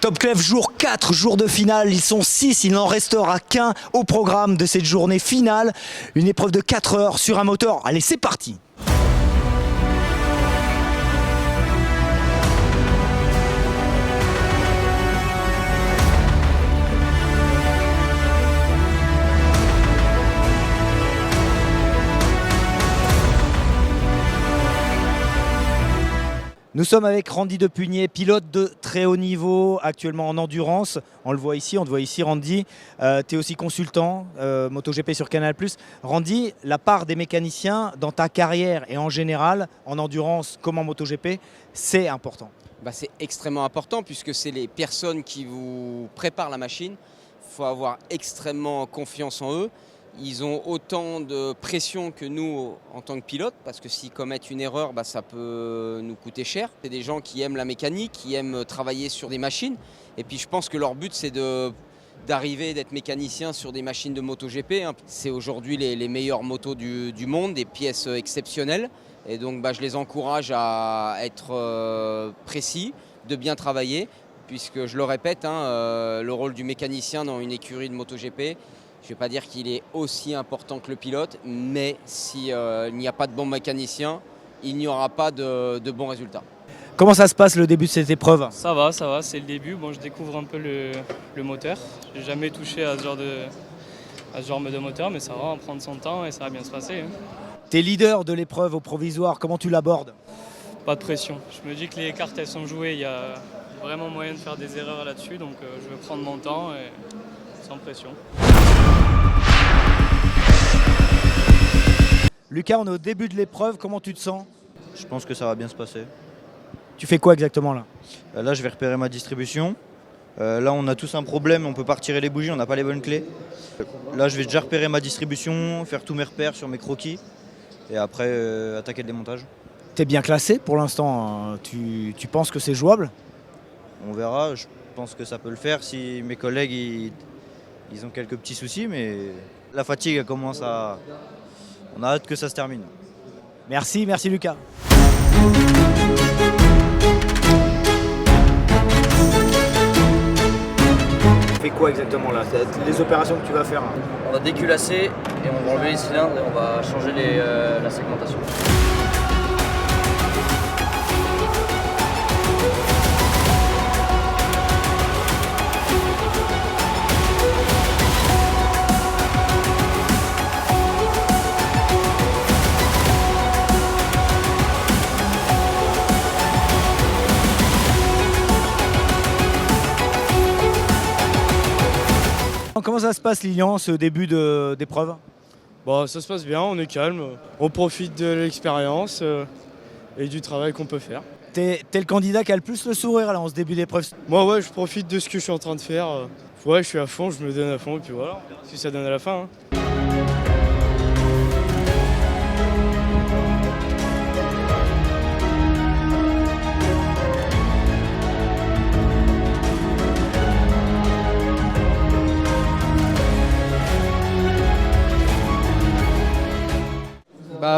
Top Clef jour 4, jour de finale, ils sont 6, il n'en restera qu'un au programme de cette journée finale. Une épreuve de 4 heures sur un moteur. Allez, c'est parti! Nous sommes avec Randy Depugné, pilote de très haut niveau, actuellement en endurance. On le voit ici, Randy. Tu es aussi consultant MotoGP sur Canal+. Randy, la part des mécaniciens dans ta carrière et en général, en endurance comme en MotoGP, c'est important. C'est extrêmement important puisque c'est les personnes qui vous préparent la machine. Il faut avoir extrêmement confiance en eux. Ils ont autant de pression que nous en tant que pilotes, parce que s'ils commettent une erreur, ça peut nous coûter cher. C'est des gens qui aiment la mécanique, qui aiment travailler sur des machines. Et puis je pense que leur but, c'est d'arriver, d'être mécanicien sur des machines de MotoGP. C'est aujourd'hui les meilleures motos du monde, des pièces exceptionnelles. Et donc je les encourage à être précis, de bien travailler, puisque je le répète, le rôle du mécanicien dans une écurie de MotoGP, je ne vais pas dire qu'il est aussi important que le pilote, mais s'il n'y a pas de bon mécanicien, il n'y aura pas de bons résultats. Comment ça se passe le début de cette épreuve? Ça va, c'est le début. Je découvre un peu le moteur. Je n'ai jamais touché à ce genre de moteur, mais ça va, on va prendre son temps et ça va bien se passer. Tu es leader de l'épreuve au provisoire, comment tu l'abordes? Pas de pression. Je me dis que les cartes elles sont jouées, il y a vraiment moyen de faire des erreurs là-dessus, donc je vais prendre mon temps et sans pression. Lucas, on est au début de l'épreuve, comment tu te sens? Je pense que ça va bien se passer. Tu fais quoi exactement là? Là, je vais repérer ma distribution. Là, on a tous un problème, on ne peut pas retirer les bougies, on n'a pas les bonnes clés. Là, je vais déjà repérer ma distribution, faire tous mes repères sur mes croquis et après attaquer le démontage. Tu es bien classé pour l'instant, tu penses que c'est jouable? On verra, je pense que ça peut le faire si mes collègues ils ont quelques petits soucis, mais la fatigue commence à... On a hâte que ça se termine. Merci Lucas. Tu fais quoi exactement là? Les opérations que tu vas faire? On va déculasser et on va enlever les cylindres et on va changer la segmentation. Comment ça se passe Lilian, ce début d'épreuve? Ça se passe bien, on est calme, on profite de l'expérience et du travail qu'on peut faire. T'es le candidat qui a le plus le sourire là, en ce début d'épreuve? Moi je profite de ce que je suis en train de faire. Je suis à fond, je me donne à fond et puis voilà, si ça donne à la fin.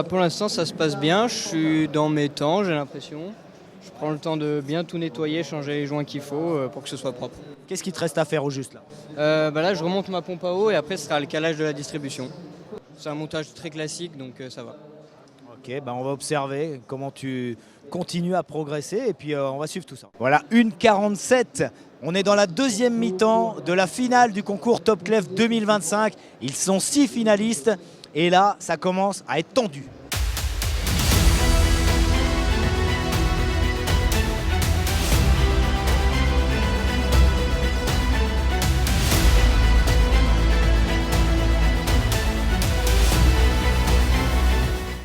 Pour l'instant ça se passe bien, je suis dans mes temps, j'ai l'impression. Je prends le temps de bien tout nettoyer, changer les joints qu'il faut pour que ce soit propre. Qu'est-ce qui te reste à faire au juste là? Là je remonte ma pompe à eau et après ce sera le calage de la distribution. C'est un montage très classique donc ça va. Ok, on va observer comment tu continues à progresser et puis on va suivre tout ça. Voilà, 1:47. On est dans la deuxième mi-temps de la finale du concours Top Clef 2025. Ils sont 6 finalistes et là, ça commence à être tendu.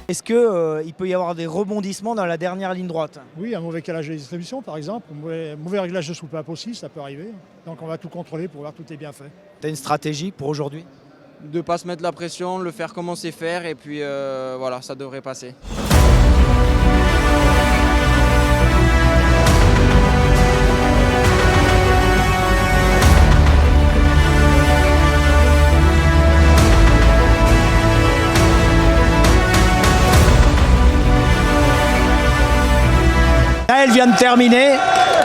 Est-ce qu'il peut y avoir des rebondissements dans la dernière ligne droite? Oui, un mauvais calage de distribution par exemple, un mauvais réglage de soupape aussi, ça peut arriver. Donc on va tout contrôler pour voir que tout est bien fait. Tu as une stratégie pour aujourd'hui? De ne pas se mettre la pression, le faire comme on sait faire et puis voilà, ça devrait passer. Là, elle vient de terminer.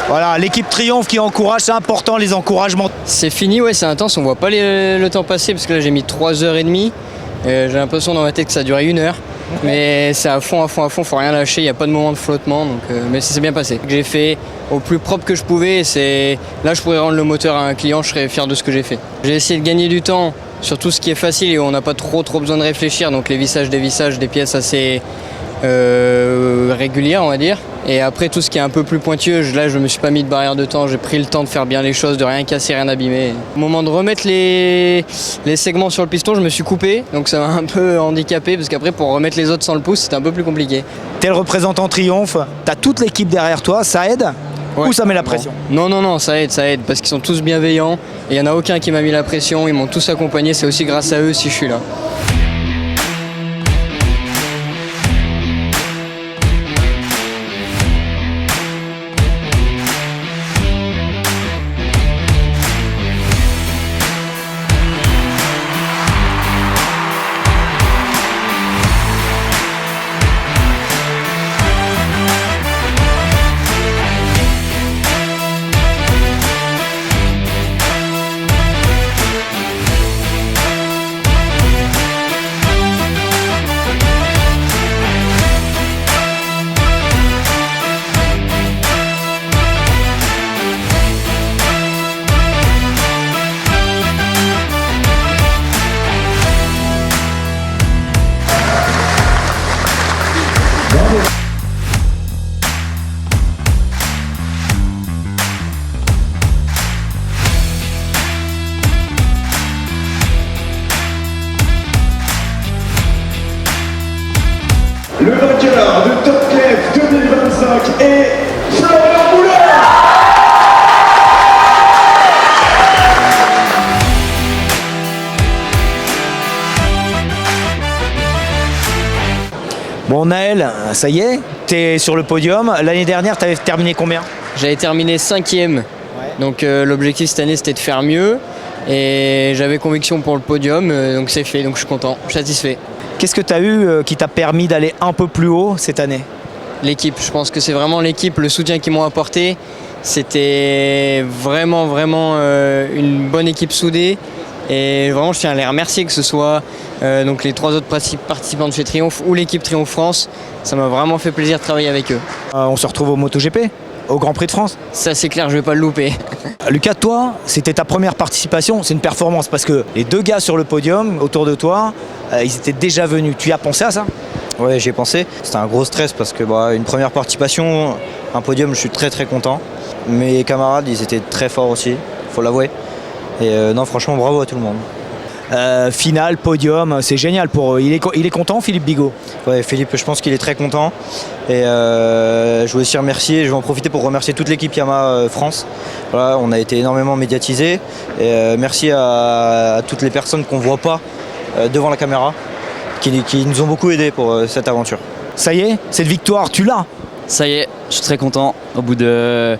Voilà, l'équipe Triomphe qui encourage, c'est important les encouragements. C'est fini, ouais, c'est intense, on voit pas le temps passer parce que là j'ai mis 3h30. J'ai l'impression dans ma tête que ça a duré 1 heure. Mais c'est à fond, faut rien lâcher, il n'y a pas de moment de flottement, donc, mais ça s'est bien passé. J'ai fait au plus propre que je pouvais, là je pourrais rendre le moteur à un client, je serais fier de ce que j'ai fait. J'ai essayé de gagner du temps sur tout ce qui est facile et où on n'a pas trop besoin de réfléchir, donc les vissages, des pièces assez régulières on va dire. Et après tout ce qui est un peu plus pointueux, là je me suis pas mis de barrière de temps, j'ai pris le temps de faire bien les choses, de rien casser, rien abîmer. Au moment de remettre les segments sur le piston, je me suis coupé, donc ça m'a un peu handicapé parce qu'après pour remettre les autres sans le pouce, c'était un peu plus compliqué. T'es le représentant Triomphe, t'as toute l'équipe derrière toi, ça aide ou ça met la pression? Non, ça aide parce qu'ils sont tous bienveillants et il n'y en a aucun qui m'a mis la pression, ils m'ont tous accompagné, c'est aussi grâce à eux si je suis là. Le vainqueur de Top Clef 2025 est Florian Moulin. Bon Naël, ça y est, t'es sur le podium. L'année dernière, t'avais terminé combien? J'avais terminé 5e, donc l'objectif cette année c'était de faire mieux et j'avais conviction pour le podium, donc c'est fait, donc je suis content, je suis satisfait. Qu'est-ce que tu as eu qui t'a permis d'aller un peu plus haut cette année? L'équipe, je pense que c'est vraiment l'équipe, le soutien qu'ils m'ont apporté. C'était vraiment une bonne équipe soudée. Et vraiment, je tiens à les remercier, que ce soit donc les 3 autres participants de chez Triomphe ou l'équipe Triomphe France. Ça m'a vraiment fait plaisir de travailler avec eux. On se retrouve au MotoGP, au Grand Prix de France. Ça c'est clair, je vais pas le louper. Lucas, toi, c'était ta première participation, c'est une performance parce que les 2 gars sur le podium autour de toi, ils étaient déjà venus. Tu y as pensé à ça? Ouais, j'y ai pensé. C'était un gros stress parce que une première participation, un podium, je suis très content. Mes camarades, ils étaient très forts aussi, faut l'avouer. Et non, franchement, bravo à tout le monde. Finale, podium, c'est génial pour eux. Il est content, Philippe Bigot? Ouais, Philippe, je pense qu'il est très content. Et je veux aussi remercier, je vais en profiter pour remercier toute l'équipe Yamaha France. Voilà, on a été énormément médiatisés. Et merci à toutes les personnes qu'on ne voit pas devant la caméra, qui nous ont beaucoup aidés pour cette aventure. Ça y est, cette victoire, tu l'as? Ça y est, je suis très content au bout de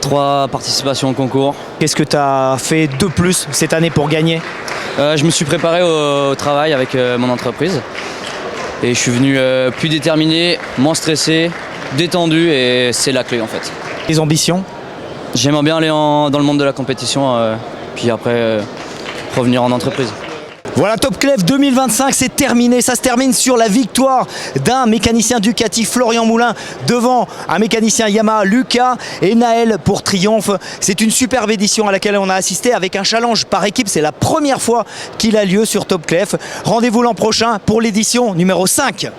3 participations au concours. Qu'est-ce que tu as fait de plus cette année pour gagner? Je me suis préparé au travail avec mon entreprise et je suis venu plus déterminé, moins stressé, détendu et c'est la clé en fait. Les ambitions? J'aimerais bien aller dans le monde de la compétition puis après revenir en entreprise. Voilà, Top Clef 2025, c'est terminé. Ça se termine sur la victoire d'un mécanicien Ducati, Florian Moulin, devant un mécanicien Yamaha, Lucas, et Naël pour Triomphe. C'est une superbe édition à laquelle on a assisté avec un challenge par équipe. C'est la première fois qu'il a lieu sur Top Clef. Rendez-vous l'an prochain pour l'édition numéro 5.